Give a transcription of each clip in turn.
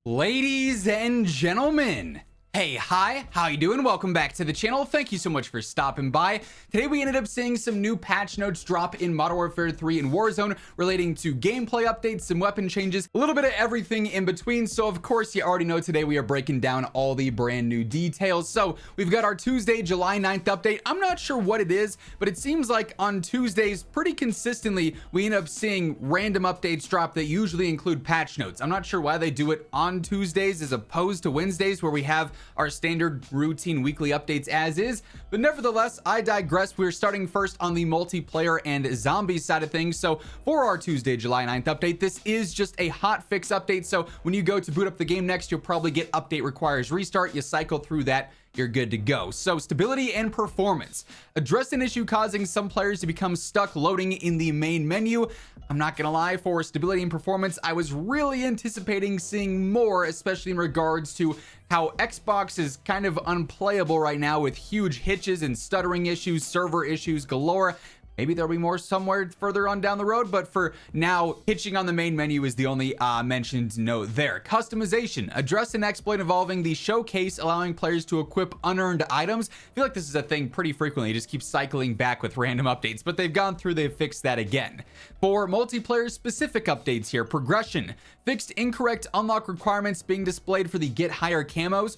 Ladies and gentlemen, hey, hi, how you doing? Welcome back to the channel. Thank you so much for stopping by. Today we ended up seeing some new patch notes drop in Modern Warfare 3 and Warzone relating to gameplay updates, some weapon changes, a little bit of everything in between. So of course you already know today we are breaking down all the brand new details. So we've got our Tuesday, July 9th update. I'm not sure what it is, but it seems like on Tuesdays pretty consistently we end up seeing random updates drop that usually include patch notes. I'm not sure why they do it on Tuesdays as opposed to Wednesdays where we have our standard routine weekly updates as is, but nevertheless, I digress. We're starting first on the multiplayer and zombie side of things. So for our Tuesday, July 9th update, this is just a hot fix update. So when you go to boot up the game next, you'll probably get update requires restart. You cycle through that, you're good to go. So stability and performance. Address an issue causing some players to become stuck loading in the main menu. I'm not gonna lie, for stability and performance, I was really anticipating seeing more, especially in regards to how Xbox is kind of unplayable right now with huge hitches and stuttering issues, server issues galore. Maybe there'll be more somewhere further on down the road, but for now, hitching on the main menu is the only mentioned note there. Customization. Address an exploit involving the showcase, allowing players to equip unearned items. I feel like this is a thing pretty frequently. It just keeps cycling back with random updates, but they've gone through, they've fixed that again. For multiplayer specific updates here, progression. Fixed incorrect unlock requirements being displayed for the get higher camos.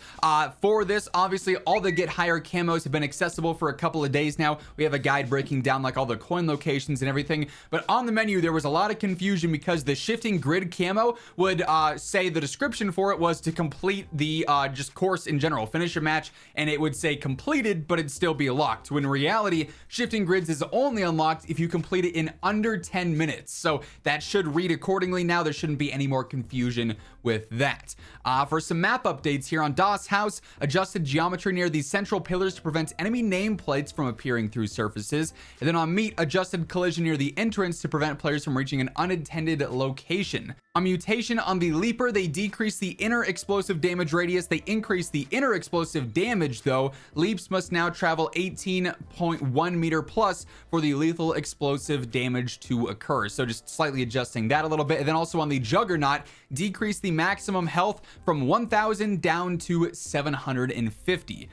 For this, obviously, all the get higher camos have been accessible for a couple of days now. We have a guide breaking down like all the coin locations and everything, but on the menu there was a lot of confusion because the shifting grid camo would say the description for it was to complete the just course in general, finish a match, and it would say completed, but it'd still be locked, when in reality shifting grids is only unlocked if you complete it in under 10 minutes. So that should read accordingly. Now there shouldn't be any more confusion with that. For some map updates here on DOS House, adjusted geometry near the central pillars to prevent enemy nameplates from appearing through surfaces. And then on Meat, adjusted collision near the entrance to prevent players from reaching an unintended location. On Mutation on the Leaper, they decrease the inner explosive damage radius. They increase the inner explosive damage though. Leaps must now travel 18.1 meter plus for the lethal explosive damage to occur. So just slightly adjusting that a little bit. And then also on the Juggernaut, decrease the maximum health from 1000 down to 750.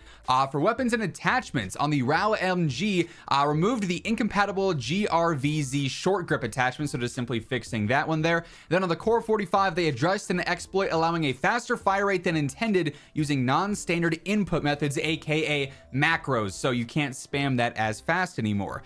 For weapons and attachments on the RAL MG, removed the incompatible GRVZ short grip attachment, so just simply fixing that one there. Then on the Core 45, they addressed an exploit allowing a faster fire rate than intended using non-standard input methods, aka macros, so you can't spam that as fast anymore.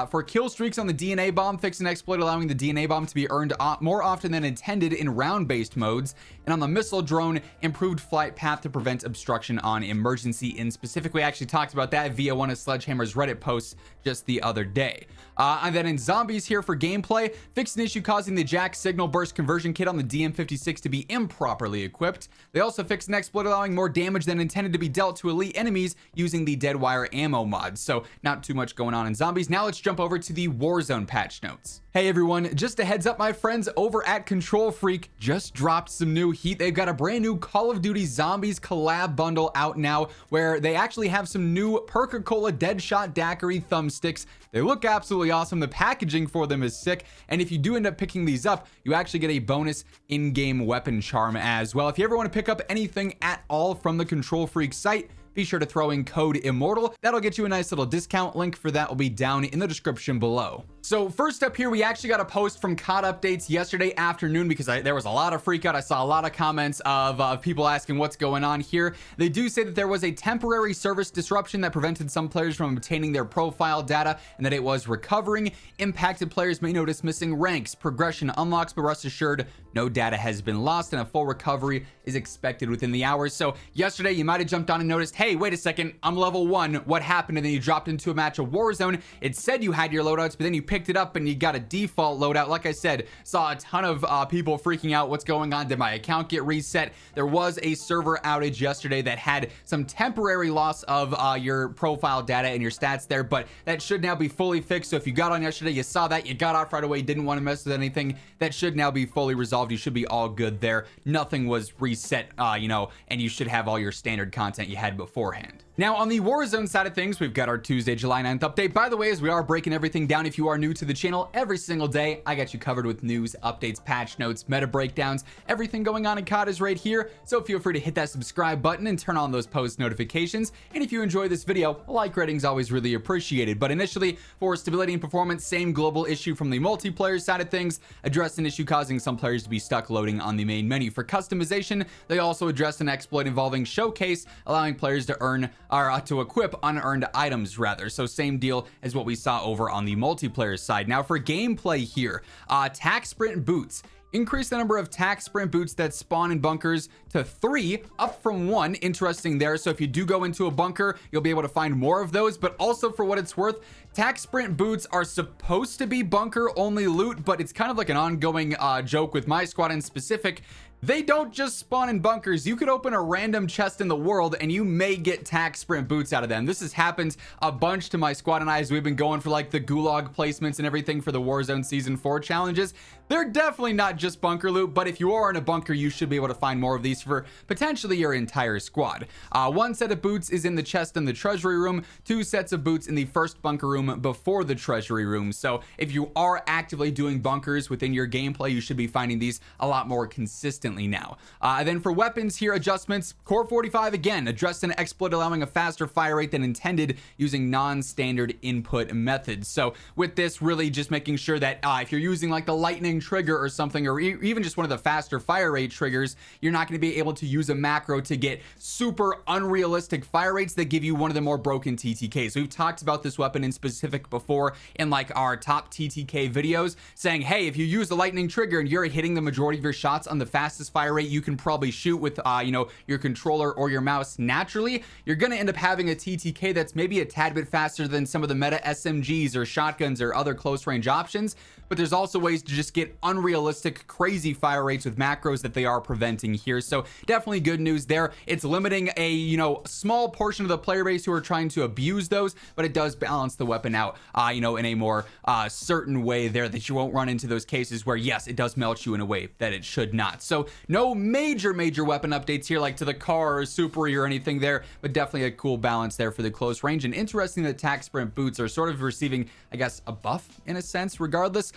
For kill streaks on the DNA bomb, fix an exploit allowing the DNA bomb to be earned more often than intended in round-based modes. And on the missile drone, improved flight path to prevent obstruction on emergency in specific. We actually talked about that via one of Sledgehammer's Reddit posts just the other day. And then in zombies here for gameplay, fixed an issue causing the Jack signal burst conversion kit on the DM56 to be improperly equipped. They also fixed an exploit allowing more damage than intended to be dealt to elite enemies using the Deadwire ammo mod. So not too much going on in zombies. Now let's jump over to the Warzone patch notes. Hey everyone, just a heads up, my friends over at Control Freak just dropped some new heat. They've got a brand new Call of Duty Zombies collab bundle out now where they actually have some new Perca-Cola Deadshot Daiquiri thumbsticks. They look absolutely awesome. The packaging for them is sick. And if you do end up picking these up, you actually get a bonus in-game weapon charm as well. If you ever want to pick up anything at all from the Control Freak site, be sure to throw in code IMMORTAL. That'll get you a nice little discount. Link for that will be down in the description below. So first up here, we actually got a post from COD Updates yesterday afternoon because there was a lot of freak out. I saw a lot of comments of people asking what's going on here. They do say that there was a temporary service disruption that prevented some players from obtaining their profile data and that it was recovering. Impacted players may notice missing ranks, progression unlocks, but rest assured, no data has been lost and a full recovery is expected within the hours. So yesterday you might have jumped on and noticed, hey, wait a second, I'm level 1. What happened? And then you dropped into a match of Warzone. It said you had your loadouts, but then you picked it up and you got a default loadout. Like I said, saw a ton of people freaking out. What's going on? Did my account get reset? There was a server outage yesterday that had some temporary loss of your profile data and your stats there, but that should now be fully fixed. So if you got on yesterday, you saw that, you got off right away, didn't want to mess with anything, that should now be fully resolved. You should be all good there. Nothing was reset, and you should have all your standard content you had beforehand. Now, on the Warzone side of things, we've got our Tuesday, July 9th update. By the way, as we are breaking everything down, if you are new to the channel, every single day, I got you covered with news, updates, patch notes, meta breakdowns, everything going on in COD is right here. So feel free to hit that subscribe button and turn on those post notifications. And if you enjoy this video, a like rating is always really appreciated. But initially, for stability and performance, same global issue from the multiplayer side of things, addressed an issue causing some players to be stuck loading on the main menu. For customization, they also addressed an exploit involving Showcase, allowing players to earn or to equip unearned items rather. So same deal as what we saw over on the multiplayer side. Now for gameplay here, tac sprint boots. Increase the number of tac sprint boots that spawn in bunkers to 3, up from 1. Interesting there. So if you do go into a bunker, you'll be able to find more of those. But also, for what it's worth, tac sprint boots are supposed to be bunker only loot, but it's kind of like an ongoing joke with my squad in specific. They don't just spawn in bunkers. You could open a random chest in the world and you may get tac sprint boots out of them. This has happened a bunch to my squad and I as we've been going for like the gulag placements and everything for the Warzone Season 4 challenges. They're definitely not just bunker loot, but if you are in a bunker, you should be able to find more of these for potentially your entire squad. 1 set of boots is in the chest in the treasury room, 2 sets of boots in the first bunker room before the treasury room. So if you are actively doing bunkers within your gameplay, you should be finding these a lot more consistently now. Then for weapons here, adjustments, Core 45 again addressed an exploit allowing a faster fire rate than intended using non-standard input methods. So with this, really just making sure that if you're using like the lightning trigger or something, or even just one of the faster fire rate triggers, you're not going to be able to use a macro to get super unrealistic fire rates that give you one of the more broken TTKs. We've talked about this weapon in specific before in like our top TTK videos, saying, hey, if you use the lightning trigger and you're hitting the majority of your shots on the fastest fire rate you can probably shoot with you know, your controller or your mouse naturally, you're going to end up having a TTK that's maybe a tad bit faster than some of the meta SMGs or shotguns or other close range options. But there's also ways to just get unrealistic, crazy fire rates with macros that they are preventing here. So definitely good news there. It's limiting a, you know, small portion of the player base who are trying to abuse those, but it does balance the weapon out, you know, in a more certain way there that you won't run into those cases where, yes, it does melt you in a way that it should not. So no major weapon updates here like to the car or Super or anything there, but definitely a cool balance there for the close range. And interesting that tac sprint boots are sort of receiving, I guess, a buff in a sense regardless.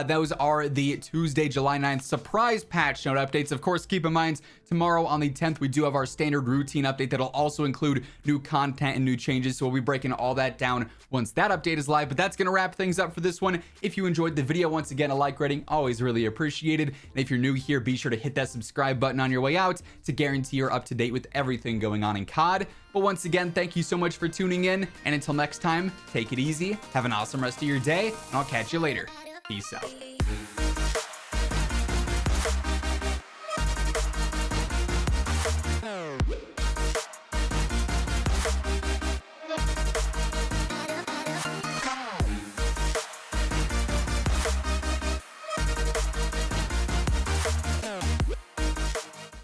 Those are the Tuesday, July 9th surprise patch note updates. Of course, keep in mind, tomorrow on the 10th, we do have our standard routine update that'll also include new content and new changes. So we'll be breaking all that down once that update is live. But that's going to wrap things up for this one. If you enjoyed the video, once again, a like rating, always really appreciated. And if you're new here, be sure to hit that subscribe button on your way out to guarantee you're up to date with everything going on in COD. But once again, thank you so much for tuning in. And until next time, take it easy, have an awesome rest of your day, and I'll catch you later. Peace out.